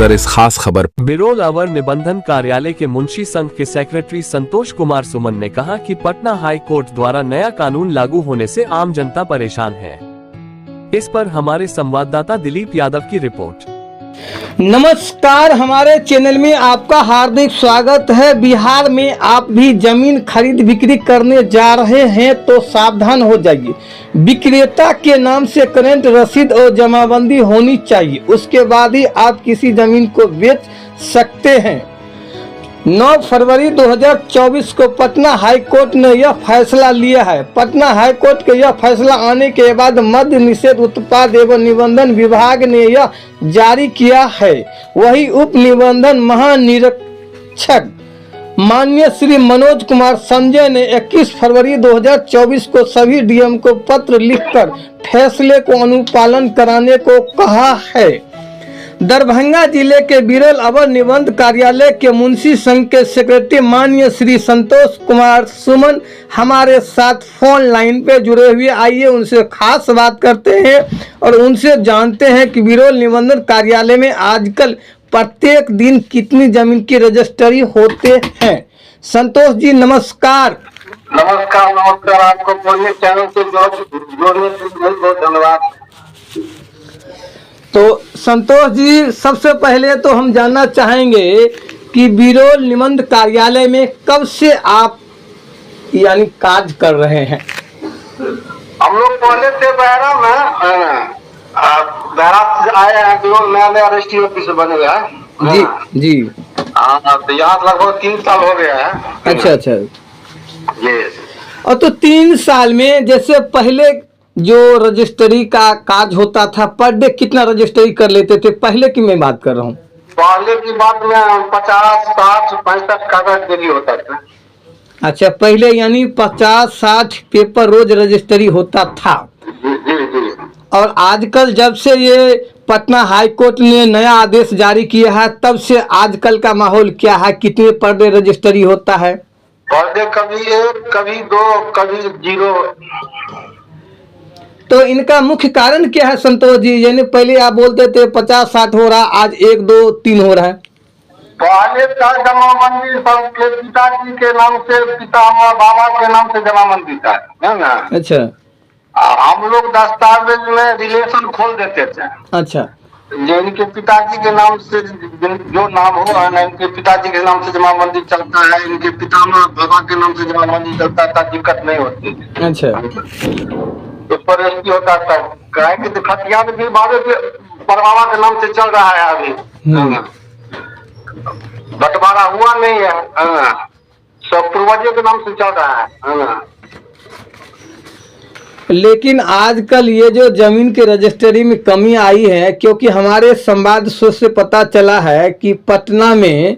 नजर इस खास खबर। बिरोल अवर निबंधन कार्यालय के मुंशी संघ के सेक्रेटरी संतोष कुमार सुमन ने कहा कि पटना हाई कोर्ट द्वारा नया कानून लागू होने से आम जनता परेशान है। इस पर हमारे संवाददाता दिलीप यादव की रिपोर्ट। नमस्कार, हमारे चैनल में आपका हार्दिक स्वागत है। बिहार में आप भी जमीन खरीद बिक्री करने जा रहे हैं तो सावधान हो जाइए। विक्रेता के नाम से करंट रसीद और जमाबंदी होनी चाहिए, उसके बाद ही आप किसी जमीन को बेच सकते हैं। 9 फरवरी 2024 को पटना हाई कोर्ट ने यह फैसला लिया है। पटना हाई कोर्ट के यह फैसला आने के बाद मद्य निषेध उत्पाद एवं निबंधन विभाग ने यह जारी किया है। वही उप निबंधन महानिरीक्षक माननीय श्री मनोज कुमार संजय ने 21 फरवरी 2024 को सभी डीएम को पत्र लिखकर फैसले को अनुपालन कराने को कहा है। दरभंगा जिले के बिरोल अवर निबंध कार्यालय के मुंशी संघ के सेक्रेटरी माननीय श्री संतोष कुमार सुमन हमारे साथ फोन लाइन पे जुड़े हुए। आइए उनसे खास बात करते हैं और उनसे जानते हैं कि बिरोल निबंधन कार्यालय में आजकल प्रत्येक दिन कितनी जमीन की रजिस्ट्री होते हैं। संतोष जी नमस्कार। नमस्कार। आपको पूरे चैनल से जोड़ने के लिए बहुत धन्यवाद। तो संतोष जी, सबसे पहले तो हम जानना चाहेंगे कि बिरोल निबंध कार्यालय में कब से आप यानी कार्य कर रहे हैं। हम लोग पहले से बहरा में बहरा से आए हैं। बिरोल नया रजिस्ट्री ऑफिस बने हुआ है। जी जी। तो यहाँ लगभग 3 साल हो गया है। अच्छा ये और तो 3 साल में जैसे पहले जो रजिस्ट्री का काज होता था, पर डे कितना रजिस्ट्री कर लेते थे पहले की मैं बात कर रहा हूँ। पहले की बात में 50, 60, 65 कागज डेली होता था। अच्छा, पहले यानी 50-60 पेपर रोज रजिस्ट्री होता था। जी। और आजकल जब से ये पटना हाई कोर्ट ने नया आदेश जारी किया है तब से आजकल का माहौल क्या है, कितने पर डे रजिस्ट्री होता है। पर डे कभी 1, कभी 2, कभी 0। तो इनका मुख्य कारण क्या है संतोष जी? यानी पहले आप बोलते थे 50-60 हो रहा, आज 1, 2, 3 हो रहा है। पहले का जमाबंदी सबके पिताजी के नाम से, पिता बाबा के नाम से जमाबंदी था, है ना। अच्छा। हम लोग दस्तावेज में रिलेशन खोल देते थे। अच्छा। जो इनके पिताजी के नाम से जो नाम हो, इनके पिताजी के नाम से जमाबंदी चलता है, इनके पिता बाबा के नाम से जमाबंदी चलता था, दिक्कत नहीं होती थी। अच्छा। तो परेशानी होता था कि खतियान भी बाबे के परबाबा के नाम से चल रहा है अभी। बंटवारा हुआ नहीं है, सब पूर्वजों के नाम से चल रहा है। लेकिन आजकल ये जो जमीन के रजिस्ट्री में कमी आई है, क्योंकि हमारे संवाद सोर्स से पता चला है कि पटना में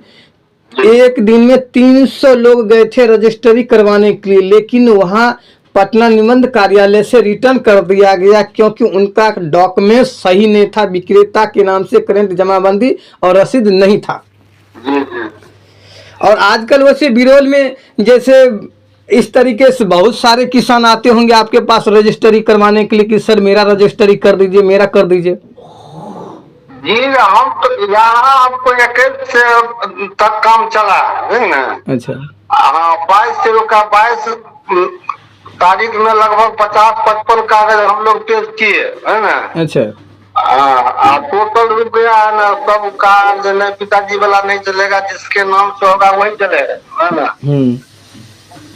एक दिन में 300 लोग गए थे रजिस्ट्री करवाने के लिए, लेकिन वहाँ पटना निबंध कार्यालय से रिटर्न कर दिया गया क्योंकि उनका डॉक्यूमेंट सही नहीं था। विक्रेता के नाम से करंट जमाबंदी और रसीद नहीं था। और आजकल वैसे बिरोल में जैसे इस तरीके से बहुत सारे किसान आते होंगे आपके पास रजिस्ट्री करवाने के लिए कि सर मेरा रजिस्ट्री कर दीजिए, मेरा कर दीजिए। जी, हम तो यहाँ आपको 21 से तक काम चला है ना। अच्छा। 22 से रोका, 22 तारीख में लगभग 50-55 कागज हम लोग पेश किए, है ना। अच्छा। टोटल रुपया है ना सब का पिताजी वाला नहीं चलेगा, जिसके नाम से होगा वही चलेगा, है ना।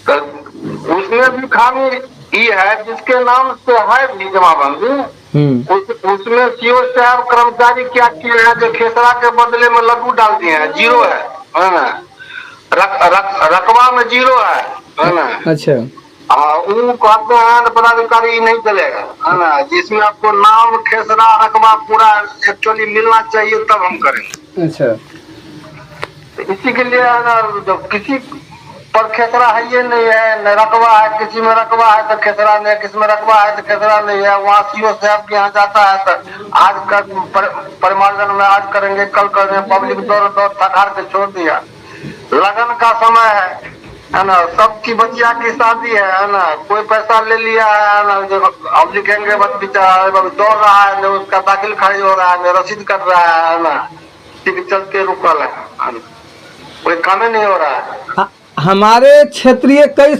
तो उसमें भी खामी ये है जिसके नाम से है भी जमाबंदी, उसमें सीओ साहब कर्मचारी क्या किए हैं कि खेसरा के बदले में लड्डू डाल दिए हैं, 0 है ना। रकबा में 0 है ना। अच्छा। वो कहते हैं पदाधिकारी नहीं चलेगा, है ना। जिसमें आपको नाम, खेसरा, रकबा पूरा एक्चुअली मिलना चाहिए तब हम करेंगे। अच्छा। तो इसी के लिए है ना, जब किसी पर खेसरा है ये नहीं है, न रकबा है, किसी में रकबा है तो खेसरा नहीं है, किसी में रकबा है तो खेसरा नहीं है, वहाँ सीओ साहब के यहाँ जाता है तो आज का परिमार्जन में आज करेंगे, कल करेंगे, पब्लिक दौड़ थकार के छोड़ दिया। लगन का समय है ना, सबकी बचिया की शादी है ना, कोई पैसा ले लिया है ना, जो अब लिखेंगे बच्चा दौड़ रहा है, उसका दाखिल खारिज हो रहा है, रसीद कर रहा है ना। इसी के चलते रुकल है, कोई काम ही नहीं हो रहा है। हमारे क्षेत्रीय कई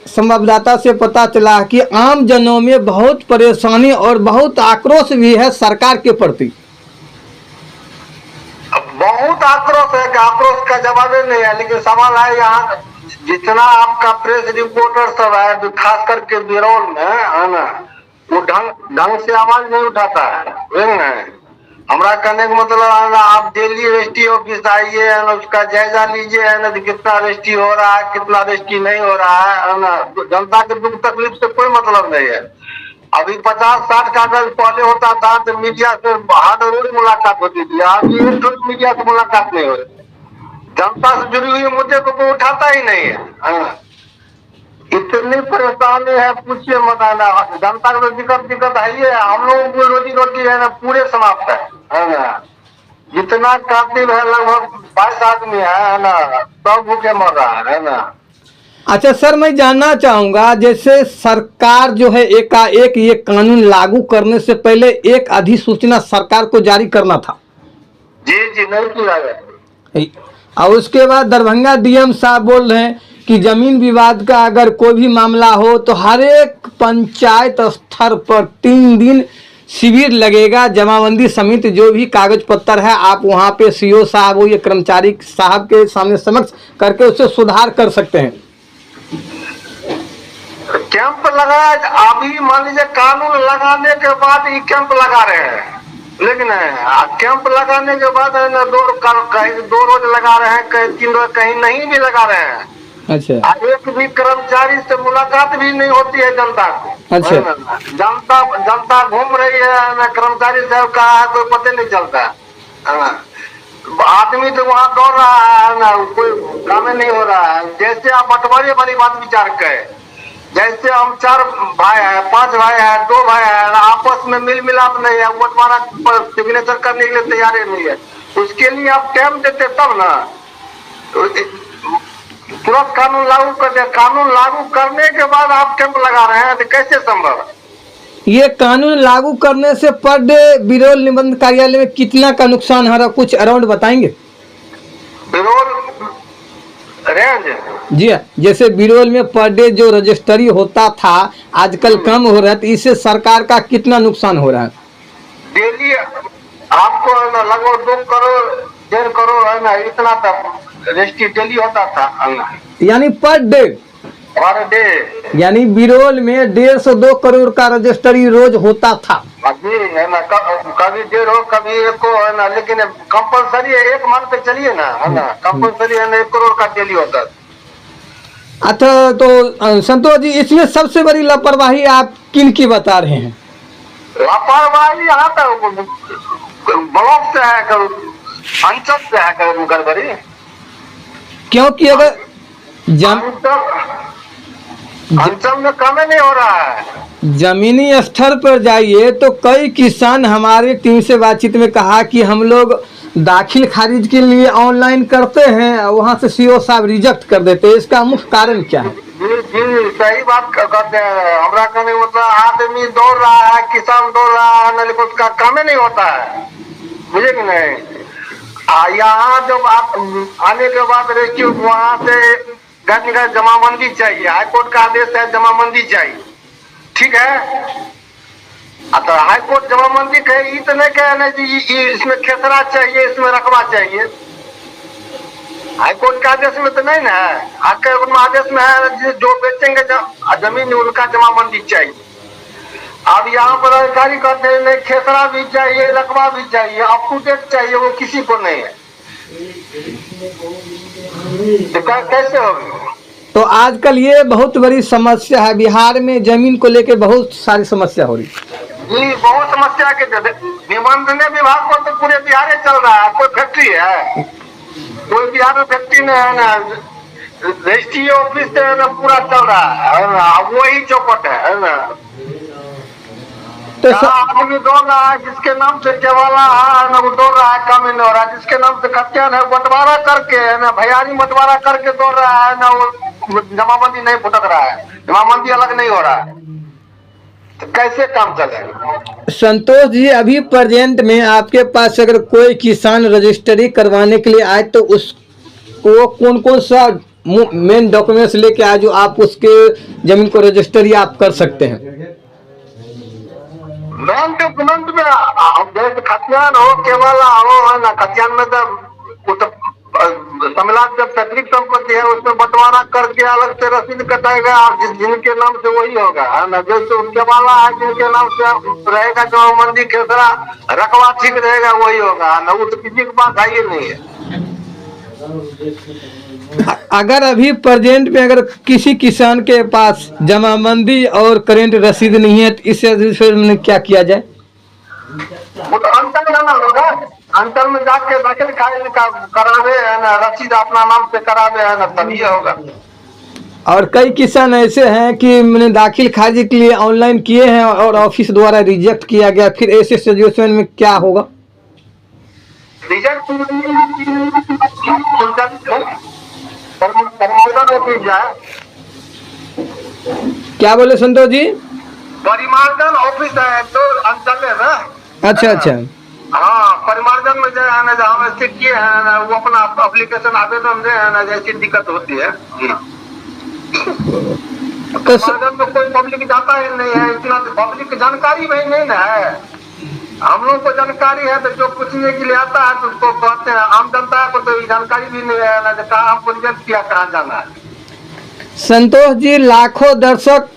संवाददाता से पता चला कि आम जनों में बहुत परेशानी और बहुत आक्रोश भी है सरकार के प्रति। बहुत आक्रोश है, आक्रोश का जवाब नहीं है। लेकिन सवाल है यहाँ जितना आपका प्रेस रिपोर्टर सब है, खास करके बिरौल में है ना, वो ढंग से आवाज नहीं उठाता है। हमारा कहने का मतलब है ना, आप डेली रजिस्ट्री ऑफिस आइए है ना, उसका जायजा लीजिए है ना, कितना रजिस्ट्री हो रहा है, कितना रजिस्ट्री नहीं हो रहा है ना। जनता के दुख तकलीफ से कोई मतलब नहीं है। अभी 50-60 कागज पहले होता था तो मीडिया से हर रोज मुलाकात होती थी, अभी एक रोज मीडिया से मुलाकात नहीं हो रही। जनता से जुड़ी हुई मुद्दे को कोई उठाता ही नहीं है। इतनी परेशानी है पूछिए मत है ना। जनता को दिक्कत है ये, हम लोगों को रोजी रोटी है ना पूरे समाप्त है ना। जितना कातिल है लगभग 22 आदमी है ना, सब भूखे मर रहा है ना। अच्छा सर, मैं जानना चाहूंगा, जैसे सरकार जो है एकाएक ये कानून लागू करने से पहले एक अधिसूचना सरकार को जारी करना था। जी नहीं किया गया। और उसके बाद दरभंगा डीएम साहब बोल रहे हैं कि जमीन विवाद का अगर कोई भी मामला हो तो हर एक पंचायत स्तर पर 3 दिन शिविर लगेगा, जमाबंदी समिति जो भी कागज पत्तर है आप वहां पे सीओ साहब हो या कर्मचारी साहब के सामने समक्ष करके उससे सुधार कर सकते हैं। कैंप लगाया, अभी मान लीजिए कानून लगाने के बाद ही कैंप लगा रहे हैं, लेकिन कैंप लगाने के बाद है ना, 2 रोज लगा रहे हैं, कहीं 3 रोज, कहीं नहीं भी लगा रहे हैं। अच्छा, एक भी कर्मचारी से मुलाकात भी नहीं होती है जनता को। अच्छा, जनता घूम रही है ना, कर्मचारी साहब कहा है तो पता नहीं चलता है। आदमी तो वहाँ दौड़ रहा है ना, कोई काम नहीं हो रहा है। जैसे आप बंटवारे वाली बात विचार करें, जैसे हम 4 भाई है, 5 भाई है, 2 भाई है, आपस में मिल मिलाप नहीं है, बंटवारा पर सिग्नेचर करने के लिए तैयार नहीं है। उसके लिए आप टाइम देते तब ना, तो तुरंत कानून लागू कर दे। कानून लागू करने के बाद आप कैंप लगा रहे हैं तो कैसे संभव है? ये कानून लागू करने से पर डे बिरौल निबंध कार्यालय में कितना का नुकसान हो रहा, कुछ अराउंड बताएंगे? बिरौल रेंज जी, जैसे बिरौल में पर डे जो रजिस्ट्री होता था आजकल कम हो रहा है, तो इससे सरकार का कितना नुकसान हो रहा है? डेली आपको लगभग 2 करोड़ 1.5 करोड़ है ना, इतना तक रजिस्ट्री डेली होता था, यानी पर डे। यानी बिरौल में 1.5-2 करोड़ का रजिस्ट्री रोज होता था। जी है ना, कभी 1.5 हो, कभी 1 हो है ना, लेकिन कंपलसरी है, 1 मान पे चलिए ना, है ना, कंपलसरी है ना, 1 करोड़ का डेली होता था। अच्छा, तो संतोष जी, इसमें सबसे बड़ी लापरवाही आप किन की बता रहे हैं? लापरवाही यहाँ तक ब्लॉक से है, अंचल से है गड़बड़ी। क्योंकि अगर अंचल में कम नहीं हो रहा है। जमीनी स्तर पर जाइए तो कई किसान हमारे टीम से बातचीत में कहा कि हम लोग दाखिल खारिज के लिए ऑनलाइन करते हैं, वहां से सीओ साहब रिजेक्ट कर देते हैं। इसका मुख्य कारण क्या है? जी सही बात करते हैं। हमारा कहने मतलब आदमी दौड़ रहा है, किसान दौड़ रहा है, लेकिन उसका काम ही नहीं होता है, बुझे कि नहीं। यहाँ जब आप आने के बाद रेस्क्यू वहाँ से जमाबंदी चाहिए, हाईकोर्ट का आदेश है जमाबंदी चाहिए, ठीक है। तो हाईकोर्ट जमाबंदी कहे, तो नहीं कहे ना जी इसमें खेसरा चाहिए, इसमें रकबा चाहिए। हाईकोर्ट के आदेश में तो नहीं ना है, आदेश में है जो बेचेंगे जमीन उनका जमाबंदी चाहिए। अब यहाँ पर अधिकारी कहते हैं नहीं, खेसरा भी चाहिए, रकबा भी चाहिए, अप टू डेट चाहिए, वो किसी को नहीं है, तो कैसे होगी? तो आजकल ये बहुत बड़ी समस्या है, बिहार में जमीन को लेकर बहुत सारी समस्या हो रही है। जी बहुत समस्या के निबंधन विभाग को तो पूरे बिहार में चल रहा है, कोई फैक्ट्री है, कोई बिहार में फैक्ट्री नहीं है ना, रजिस्ट्री ऑफिस से ना पूरा चल रहा है ना, वही चौपट है ना। तो आदमी दौड़ रहा है, जिसके नाम से केवाला है ना वो दौड़ रहा है, काम ही नहीं हो रहा है। जिसके नाम से खतियान है बंटवारा करके है ना, भैयारी बंटवारा करके दौड़ रहा है ना, वो जमाबंदी नहीं फुटक रहा है, जमाबंदी अलग नहीं हो रहा है। तो कैसे काम चलेगा? संतोष जी, अभी प्रेजेंट में आपके पास अगर कोई किसान रजिस्ट्री करवाने के लिए आए तो उसको कौन कौन सा मेन डॉक्यूमेंट्स लेके आए जो आप उसके जमीन को रजिस्ट्री आप कर सकते हैं? मेन डॉक्यूमेंट में जैसे खतियान हो, केवल हो, है ना, खतियान में तो तमिलनाडु जब पैतृक संपत्ति है उसमें बंटवारा करके अलग से रसीद कटाएगा, जिनके नाम से वही होगा, है ना। जैसे उनके वाला है जिनके नाम से रहेगा, जो मंडी खेसरा रकबा ठीक रहेगा वही होगा, है ना। वो तो किसी के पास है ही नहीं है। अगर अभी प्रेजेंट में अगर किसी किसान के पास जमाबंदी और करेंट रसीद नहीं है तो इस विषय में क्या किया जाए? वो तो अंतर जाना होगा, अंतर में जाके दाखिल करावे, है ना, रसीद अपना नाम से करावे, है ना, तभी होगा। और कई किसान ऐसे हैं कि मैंने दाखिल खारिज के लिए ऑनलाइन किए हैं और ऑफिस द्वारा रिजेक्ट किया गया, फिर ऐसे सिचुएशन में क्या होगा? रिजेक्ट क्या बोले संतोष जी? परिमार्जन ऑफिस है तो अंचल है ना। अच्छा अच्छा, हाँ, परिमार्जन में जो है ना, जो हम स्थित किए हैं ना, वो अपना एप्लीकेशन आवेदन दे, है ना, जैसी दिक्कत होती है। परिमार्जन में कोई पब्लिक जाता ही नहीं है, इतना पब्लिक जानकारी भी नहीं ना है। हम लोग को जानकारी है तो जो पूछने के लिए आता है तो उसको कहते हैं, आम जनता को तो जानकारी भी नहीं है ना, कहाँ हमको रिजेक्ट किया, कहाँ जाना है। संतोष जी, लाखों दर्शक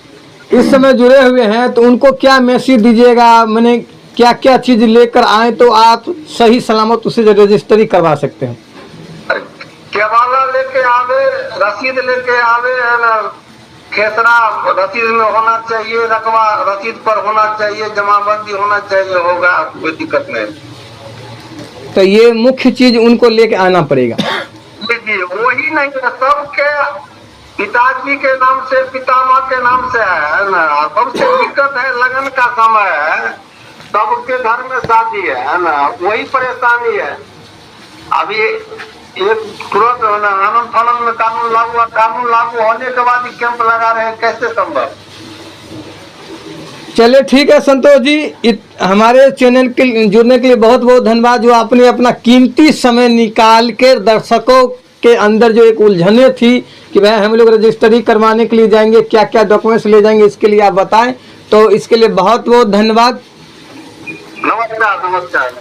इस समय जुड़े हुए हैं तो उनको क्या मैसेज दीजिएगा? मैंने क्या क्या चीज लेकर आए तो आप सही सलामत उसे रजिस्ट्री करवा सकते हैं? केवाला लेके आवे, रसीद लेके आवे, है ना, खेसरा रसीद में होना चाहिए, रकबा रसीद पर होना चाहिए, जमाबंदी होना चाहिए, होगा, कोई दिक्कत नहीं। तो ये मुख्य चीज उनको लेके आना पड़ेगा। जी, वही नहीं है, सबके पिताजी के नाम से, पितामह के नाम से है ना। सबसे दिक्कत है लगन का समय है, सबके घर में शादी है ना, वही परेशानी है। अभी एक तुरंत आनंद फानंद में कानून लागू होने के बाद ही कैंप लगा रहे हैं, कैसे संभव? चलिए ठीक है संतोष जी, हमारे चैनल के जुड़ने के लिए बहुत बहुत धन्यवाद, जो आपने अपना कीमती समय निकाल के दर्शकों के अंदर जो एक उलझने थी कि भाई हम लोग रजिस्ट्री करवाने के लिए जाएंगे, क्या क्या डॉक्यूमेंट्स ले जाएंगे, इसके लिए आप बताएं, तो इसके लिए बहुत बहुत धन्यवाद। नमस्कार।